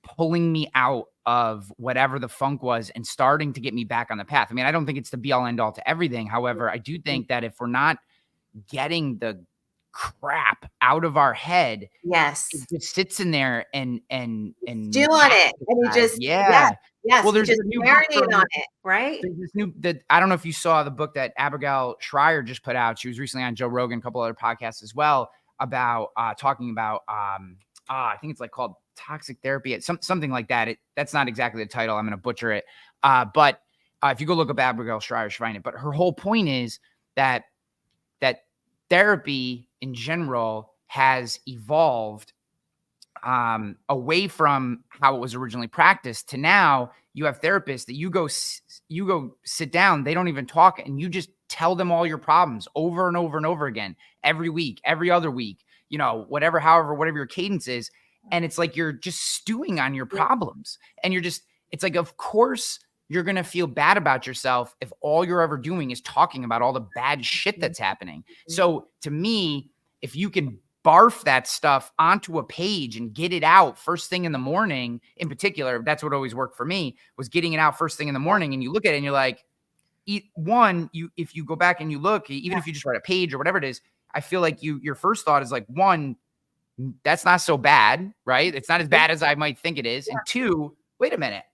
pulling me out of whatever the funk was and starting to get me back on the path. I mean, I don't think it's the be all end all to everything. However, I do think that if we're not getting the crap out of our head, it just sits in there and stew on it, and you just well, there's just marinate on it, right? I don't know if you saw the book that Abigail Schreier just put out. She was recently on Joe Rogan, a couple other podcasts as well, about talking about I think it's like called Toxic Therapy, something like that. That's not exactly the title. I'm going to butcher it. But if you go look up Abigail Schreier, you'll find it. But her whole point is that therapy in general has evolved away from how it was originally practiced to now you have therapists that you go sit down, they don't even talk, and you just tell them all your problems over and over and over again, every week, every other week, whatever your cadence is. And it's like you're just stewing on your problems, and it's like, of course you're going to feel bad about yourself if all you're ever doing is talking about all the bad shit that's happening. So to me, if you can barf that stuff onto a page and get it out first thing in the morning, in particular, that's what always worked for me, was getting it out first thing in the morning. And you look at it and you're like, if you go back and you look, even if you just write a page or whatever it is, I feel like your first thought is like, one, that's not so bad, right? It's not as bad as I might think it is. And two, wait a minute,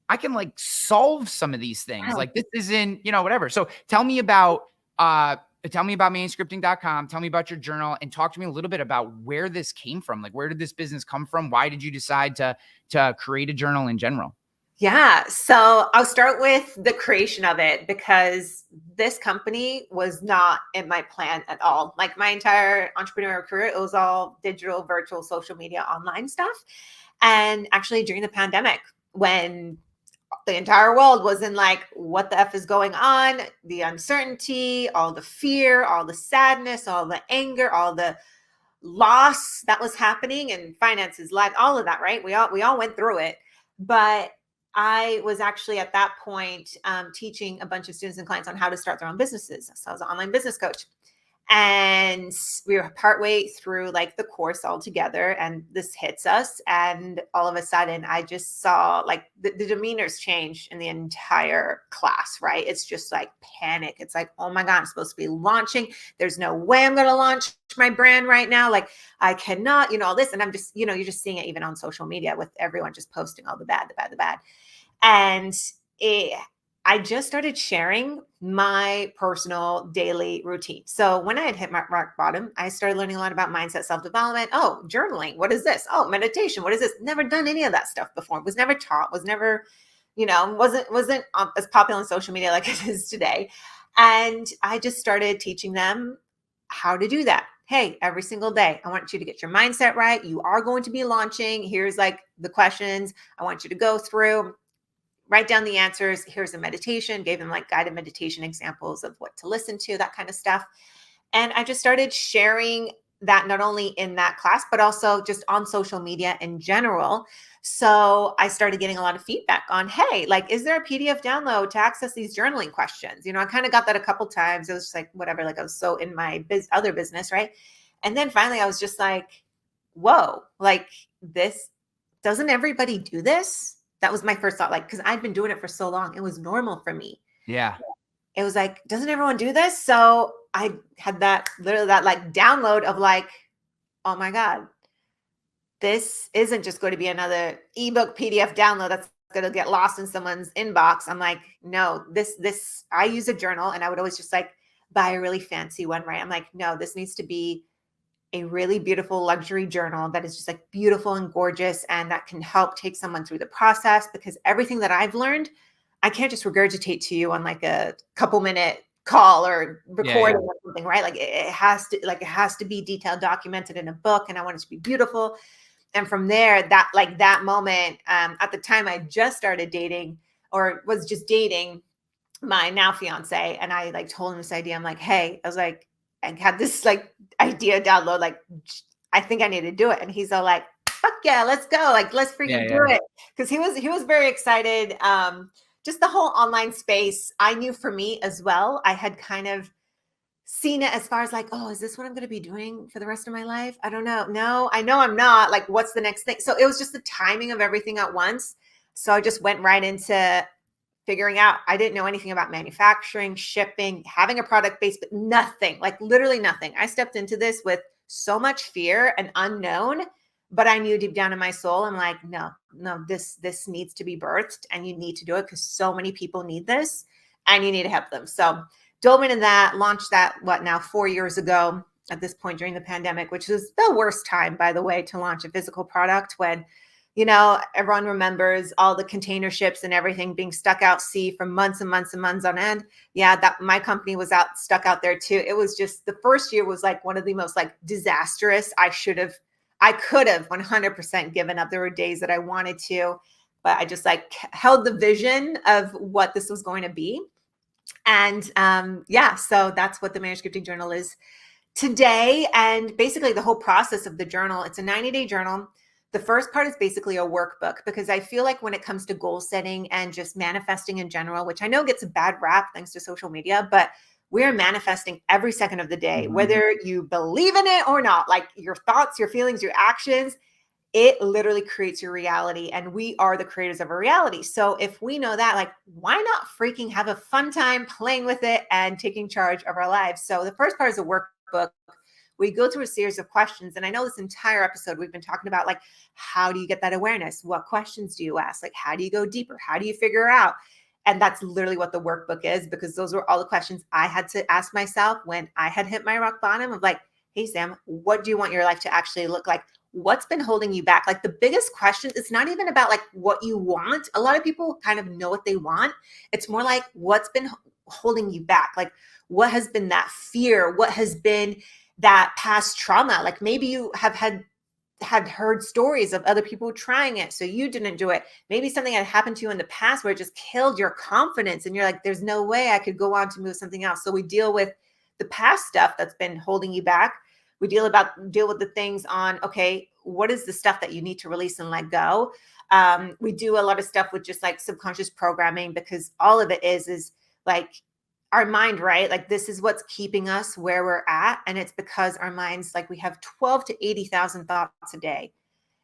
I can like solve some of these things. Like this isn't, whatever. So tell me about manuscripting.com. Tell me about your journal, and talk to me a little bit about where this came from. Like, where did this business come from? Why did you decide to create a journal in general? Yeah. So I'll start with the creation of it, because this company was not in my plan at all. Like my entire entrepreneurial career, it was all digital, virtual, social media, online stuff. And actually during the pandemic, when the entire world was in like, what the F is going on? The uncertainty, all the fear, all the sadness, all the anger, all the loss that was happening, and finances, life, all of that, right? We all went through it. But I was actually at that point teaching a bunch of students and clients on how to start their own businesses. So I was an online business coach. And we were partway through like the course altogether, and this hits us. And all of a sudden I just saw like the demeanors change in the entire class, right? It's just like panic. It's like, oh my God, I'm supposed to be launching. There's no way I'm going to launch my brand right now. Like I cannot, all this. And I'm just, you're just seeing it even on social media with everyone just posting all the bad. And I just started sharing my personal daily routine. So when I had hit my rock bottom, I started learning a lot about mindset, self-development. Oh, journaling. What is this? Oh, meditation. What is this? Never done any of that stuff before. Was never taught, was never, wasn't as popular on social media like it is today. And I just started teaching them how to do that. Hey, every single day, I want you to get your mindset right. You are going to be launching. Here's like the questions I want you to go through. Write down the answers. Here's a meditation, gave them like guided meditation examples of what to listen to, that kind of stuff. And I just started sharing that not only in that class, but also just on social media in general. So I started getting a lot of feedback on, hey, like, is there a PDF download to access these journaling questions? I kind of got that a couple times. It was just like, whatever, like I was so in my other business, right? And then finally I was just like, whoa, like this, doesn't everybody do this? That was my first thought, like, because I'd been doing it for so long. It was normal for me. Yeah. It was like, doesn't everyone do this? So I had that like download of like, oh my God, this isn't just going to be another ebook PDF download that's going to get lost in someone's inbox. I'm like, no, this, I use a journal, and I would always just like buy a really fancy one, right? I'm like, no, this needs to be a really beautiful luxury journal that is just like beautiful and gorgeous, and that can help take someone through the process, because everything that I've learned, I can't just regurgitate to you on like a couple minute call or recording or something, right? Like it has to be detailed, documented in a book, and I want it to be beautiful. And from there, that moment, at the time I just started dating, or was just dating my now fiance, and I like told him this idea. I'm like, hey, I was like, I had this like idea download, like, I think I need to do it. And he's all like, fuck yeah, let's go. Like, let's freaking do it. Cause he was very excited. Just the whole online space, I knew for me as well, I had kind of seen it as far as like, oh, is this what I'm going to be doing for the rest of my life? I don't know. No, I know I'm not. Like, what's the next thing? So it was just the timing of everything at once. So I just went right into figuring out. I didn't know anything about manufacturing, shipping, having a product base, but nothing, like literally nothing. I stepped into this with so much fear and unknown, but I knew deep down in my soul, I'm like, no, this needs to be birthed, and you need to do it because so many people need this and you need to help them. So dove into that, launched that, 4 years ago at this point during the pandemic, which was the worst time, by the way, to launch a physical product when, everyone remembers all the container ships and everything being stuck out sea for months and months and months on end. Yeah, that my company was stuck out there too. It was just, the first year was like one of the most like disastrous. I should have I could have 100% given up. There were days that I wanted to, but I just like held the vision of what this was going to be. And yeah, so that's what the manuscripting journal is today. And basically the whole process of the journal, it's a 90-day journal. The first part is basically a workbook, because I feel like when it comes to goal setting and just manifesting in general, which I know gets a bad rap thanks to social media, but we are manifesting every second of the day, whether you believe in it or not, like your thoughts, your feelings, your actions, it literally creates your reality, and we are the creators of our reality. So if we know that, like, why not freaking have a fun time playing with it and taking charge of our lives? So the first part is a workbook. We go through a series of questions. And I know this entire episode, we've been talking about like, how do you get that awareness? What questions do you ask? Like, how do you go deeper? How do you figure out? And that's literally what the workbook is, because those were all the questions I had to ask myself when I had hit my rock bottom of like, hey, Sam, what do you want your life to actually look like? What's been holding you back? Like the biggest question, it's not even about like what you want. A lot of people kind of know what they want. It's more like what's been holding you back? Like what has been that fear? What has been that past trauma? Like maybe you have had heard stories of other people trying it, so you didn't do it. Maybe something had happened to you in the past where it just killed your confidence and you're like, there's no way I could go on to move something else. So we deal with the past stuff that's been holding you back. We deal with the things on, okay, what is the stuff that you need to release and let go? We do a lot of stuff with just like subconscious programming, because all of it is like our mind, right? Like this is what's keeping us where we're at. And it's because our minds, like we have 12 to 80,000 thoughts a day,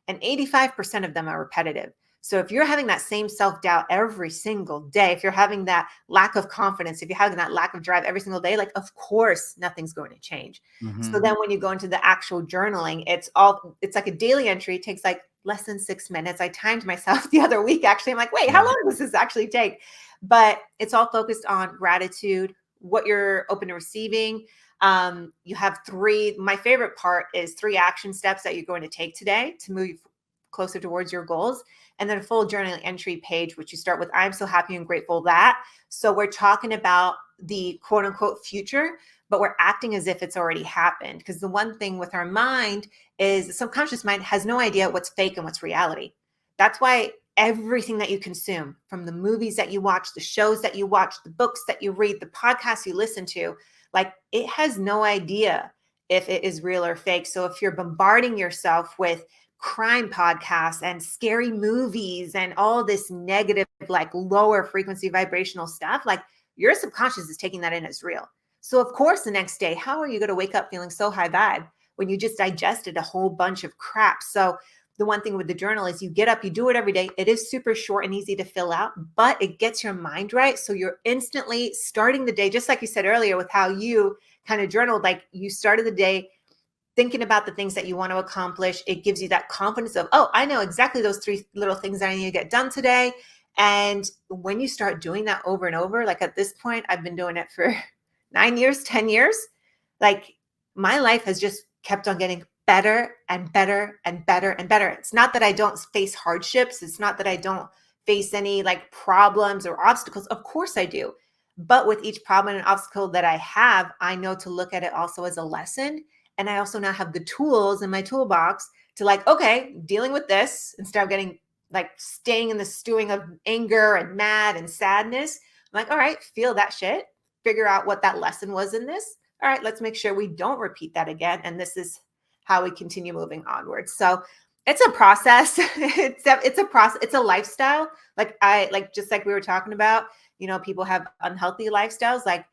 and 85% of them are repetitive. So if you're having that same self-doubt every single day, if you're having that lack of confidence, if you're having that lack of drive every single day, like, of course, nothing's going to change. So then when you go into the actual journaling, it's like a daily entry. It takes like less than 6 minutes. I timed myself the other week, actually. I'm like, wait, how long does this actually take? But it's all focused on gratitude, what you're open to receiving. You have my favorite part is 3 action steps that you're going to take today to move closer towards your goals. And then a full journaling entry page, which you start with, I'm so happy and grateful that. So we're talking about the quote unquote future, but we're acting as if it's already happened. Because the one thing with our mind is the subconscious mind has no idea what's fake and what's reality. That's why everything that you consume, from the movies that you watch, the shows that you watch, the books that you read, the podcasts you listen to, like it has no idea if it is real or fake. So if you're bombarding yourself with crime podcasts and scary movies and all this negative, like lower frequency vibrational stuff, like your subconscious is taking that in as real. So of course, the next day, how are you going to wake up feeling so high vibe when you just digested a whole bunch of crap? So the one thing with the journal is you get up, you do it every day. It is super short and easy to fill out, but it gets your mind right. So you're instantly starting the day, just like you said earlier with how you kind of journaled, like you started the day thinking about the things that you want to accomplish. It gives you that confidence of, oh, I know exactly those 3 little things that I need to get done today. And when you start doing that over and over, like at this point, I've been doing it for 9 years, 10 years. Like my life has just kept on getting better and better and better and better. It's not that I don't face hardships. It's not that I don't face any like problems or obstacles. Of course I do. But with each problem and obstacle that I have, I know to look at it also as a lesson. And I also now have the tools in my toolbox to like, okay, dealing with this instead of getting like staying in the stewing of anger and mad and sadness. I'm like, all right, feel that shit, figure out what that lesson was in this. All right, let's make sure we don't repeat that again. And this is how we continue moving onwards. So it's a process. It's a process. It's a lifestyle. Just like we were talking about, people have unhealthy lifestyles. Like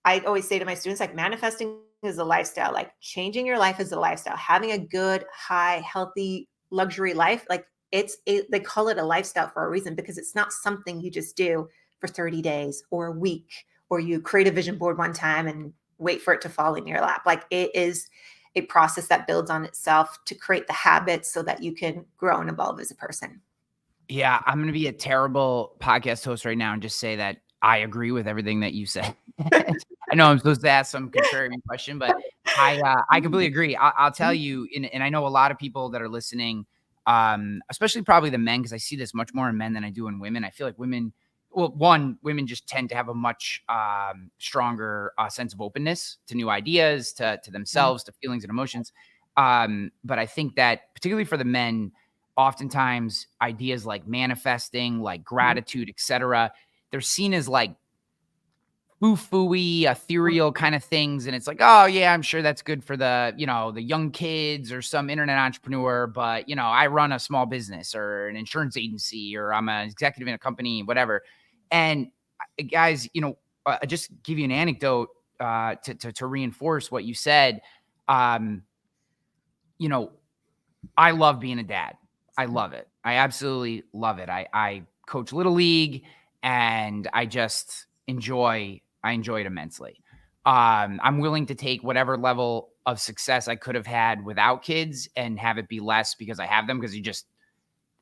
I always say to my students, like manifesting is a lifestyle, like changing your life is a lifestyle, having a good, high, healthy, luxury life. Like they call it a lifestyle for a reason, because it's not something you just do for 30 days or a week, or you create a vision board one time and wait for it to fall in your lap. Like it is a process that builds on itself to create the habits so that you can grow and evolve as a person. Yeah, I'm going to be a terrible podcast host right now and just say that I agree with everything that you said. I know I'm supposed to ask some contrarian question, but I completely agree. I'll tell you, and I know a lot of people that are listening, especially probably the men, because I see this much more in men than I do in women. I feel like women just tend to have a much stronger sense of openness to new ideas, to themselves, to feelings and emotions. But I think that particularly for the men, oftentimes ideas like manifesting, like gratitude, etc., they're seen as like foo-fooey, ethereal kind of things. And it's like, oh yeah, I'm sure that's good for the, the young kids or some internet entrepreneur, but I run a small business or an insurance agency, or I'm an executive in a company, whatever. And guys, just give you an anecdote to reinforce what you said. I love being a dad. I love it. I absolutely love it. I coach Little League, and I enjoy it immensely. I'm willing to take whatever level of success I could have had without kids and have it be less because I have them, because it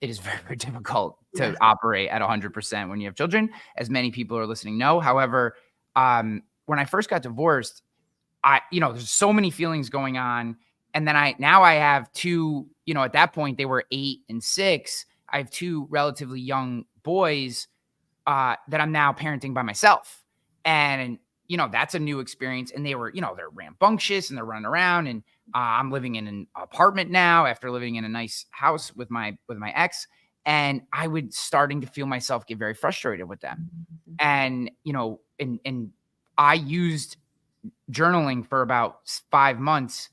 is very, very difficult to operate at 100% when you have children, as many people are listening know. However, when I first got divorced, there's so many feelings going on. And then I have two, at that point they were 8 and 6. I have 2 relatively young boys that I'm now parenting by myself. And, that's a new experience. And they were, they're rambunctious and they're running around, and I'm living in an apartment now after living in a nice house with my ex. And I would starting to feel myself get very frustrated with them. And, and I used journaling for about 5 months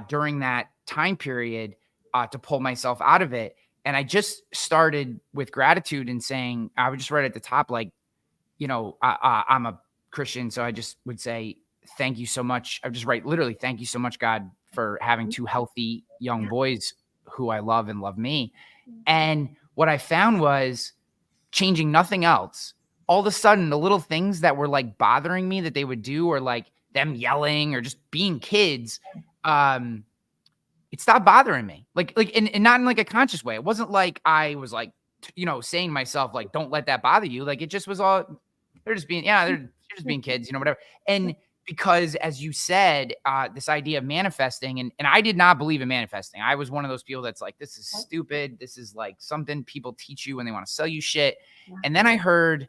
during that time period to pull myself out of it. And I just started with gratitude and saying, I would just write at the top, like, I'm a Christian, so I just would say, thank you so much. I just write literally, thank you so much, God, for having 2 healthy young boys who I love and love me. And what I found was, changing nothing else, all of a sudden the little things that were like bothering me that they would do, or like them yelling or just being kids, it stopped bothering me. And not in like a conscious way. It wasn't like I was like, saying to myself, like, don't let that bother you. Like, it just was all, they're just being kids, whatever. And because, as you said, this idea of manifesting, and I did not believe in manifesting. I was one of those people that's like, this is stupid. This is like something people teach you when they want to sell you shit. And then I heard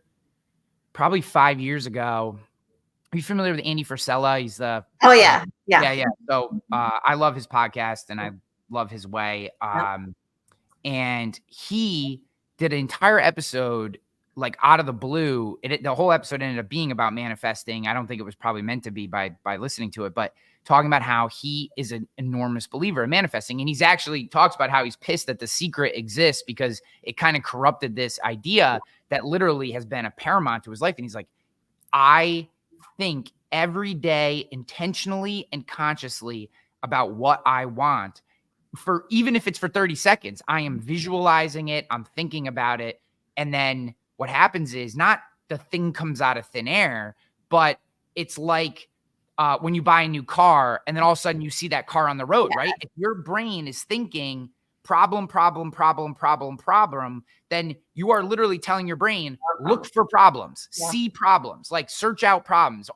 probably 5 years ago, are you familiar with Andy Frisella? He's the Yeah. So I love his podcast and I love his way. And he did an entire episode like out of the blue. The whole episode ended up being about manifesting. I don't think it was probably meant to be by listening to it, but talking about how he is an enormous believer in manifesting. And he's actually talks about how he's pissed that The Secret exists because it kind of corrupted this idea that literally has been a paramount to his life. And he's like, I think every day intentionally and consciously about what I want, for even if it's for 30 seconds, I am visualizing it, I'm thinking about it. And then what happens is, not the thing comes out of thin air, but it's like when you buy a new car and then all of a sudden you see that car on the road, right? If your brain is thinking problem, then you are literally telling your brain, look for problems, see problems, like search out problems,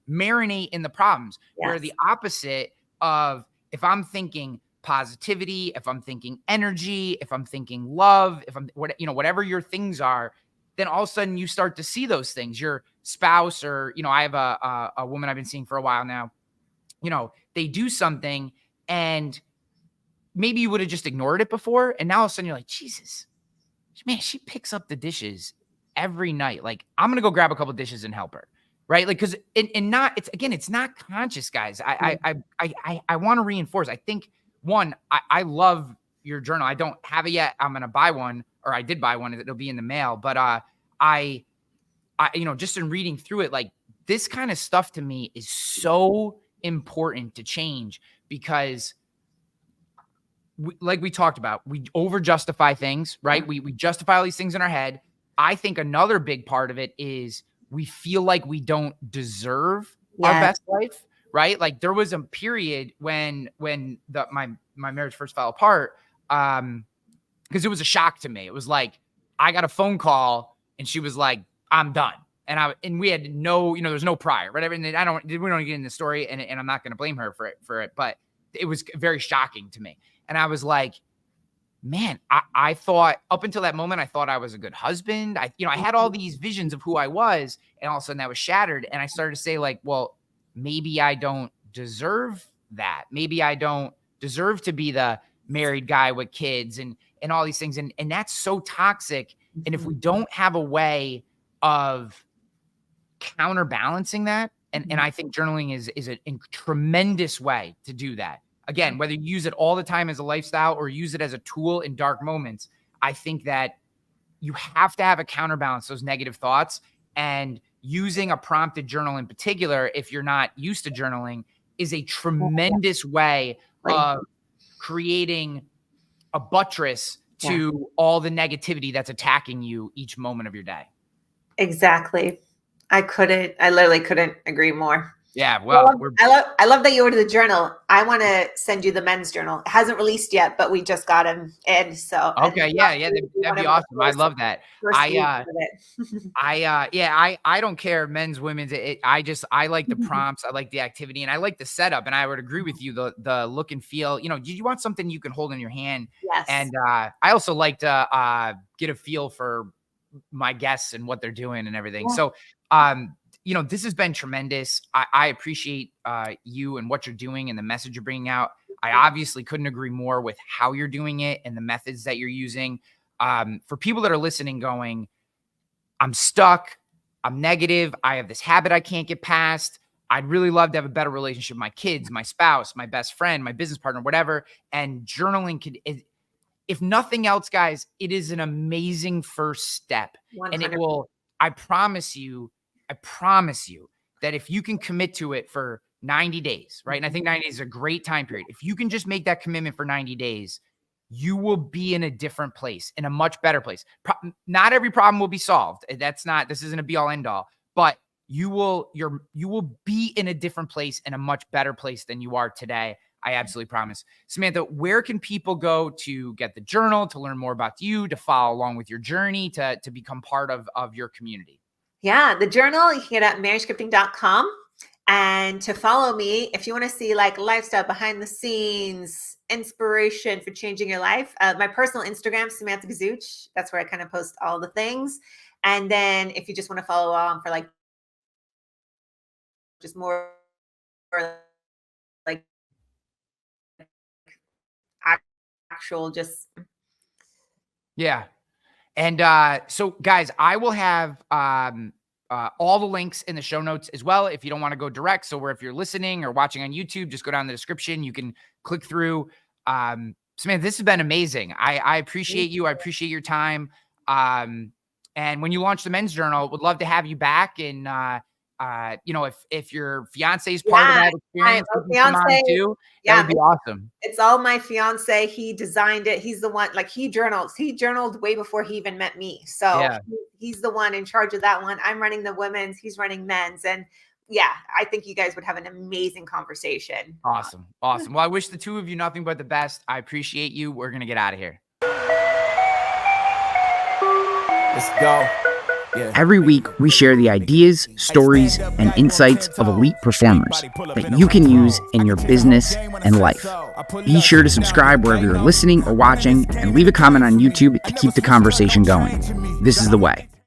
marinate in the problems. Where the opposite of, if I'm thinking positivity, if I'm thinking energy, if I'm thinking love, if I'm whatever your things are, then all of a sudden you start to see those things. Your spouse, or I have a woman I've been seeing for a while now, they do something and maybe you would have just ignored it before, and now all of a sudden you're like, Jesus, man, she picks up the dishes every night. Like, I'm gonna go grab a couple dishes and help her, right? Like, because it's not conscious, guys. I want to reinforce. I think, one, I love your journal. I don't have it yet. I'm gonna buy one, or I did buy one. It'll be in the mail. But I just in reading through it, like, this kind of stuff to me is so important to change, because like we talked about, we over justify things, right? We justify all these things in our head. I think another big part of it is we feel like we don't deserve our best life, right? Like, there was a period when my marriage first fell apart, because it was a shock to me. It was like, I got a phone call and she was like, I'm done. And we had no, there's no prior, right? And we don't get in the story, and I'm not going to blame her for it, but it was very shocking to me. And I was like, man, I thought, up until that moment, I thought I was a good husband. I had all these visions of who I was, and all of a sudden that was shattered. And I started to say, like, well, maybe I don't deserve that. Maybe I don't deserve to be the married guy with kids and all these things. And that's so toxic. And if we don't have a way of counterbalancing that, and I think journaling is a tremendous way to do that. Again, whether you use it all the time as a lifestyle or use it as a tool in dark moments, I think that you have to have a counterbalance those negative thoughts, and using a prompted journal in particular, if you're not used to journaling, is a tremendous way of creating a buttress to all the negativity that's attacking you each moment of your day. Exactly. I literally couldn't agree more. Yeah, well, I love that you ordered the journal. I want to send you the men's journal. It hasn't released yet, but we just got him in. So okay, that'd be awesome. I love that. I don't care, men's, women's. I like the prompts. I like the activity, and I like the setup. And I would agree with you. The look and feel. You want something you can hold in your hand. Yes. And I also like to get a feel for my guests and what they're doing and everything. Yeah. So, this has been tremendous. I appreciate you and what you're doing and the message you're bringing out. I obviously couldn't agree more with how you're doing it and the methods that you're using. For people that are listening going, I'm stuck, I'm negative, I have this habit I can't get past. I'd really love to have a better relationship with my kids, my spouse, my best friend, my business partner, whatever. And journaling could, if nothing else, guys, it is an amazing first step. 100%. And it will, I promise you that if you can commit to it for 90 days, right? And I think 90 days is a great time period. If you can just make that commitment for 90 days, you will be in a different place, in a much better place. Not every problem will be solved. This isn't a be all end all, but you will be in a different place, in a much better place than you are today. I absolutely promise. Samantha, where can people go to get the journal, to learn more about you, to follow along with your journey, to become part of your community? Yeah, the journal, you can get at marriagescripting.com. And to follow me, if you want to see like lifestyle, behind the scenes, inspiration for changing your life, my personal Instagram, Samantha Kozuch. That's where I kind of post all the things. And then if you just want to follow along for like just more like actual just. Yeah. And so guys, I will have all the links in the show notes as well, if you don't want to go direct. So if you're listening or watching on YouTube, just go down the description. You can click through. Samantha, this has been amazing. I appreciate you. I appreciate your time. And when you launch the men's journal, would love to have you back. And if your fiance is part of that experience, too, that would be awesome. It's all my fiance. He designed it. He's the one, like he journaled way before he even met me. So he's the one in charge of that one. I'm running the women's, he's running men's. And yeah, I think you guys would have an amazing conversation. Awesome. Well, I wish the two of you nothing but the best. I appreciate you. We're going to get out of here. Let's go. Yeah. Every week, we share the ideas, stories, and insights of elite performers that you can use in your business and life. Be sure to subscribe wherever you're listening or watching, and leave a comment on YouTube to keep the conversation going. This is the way.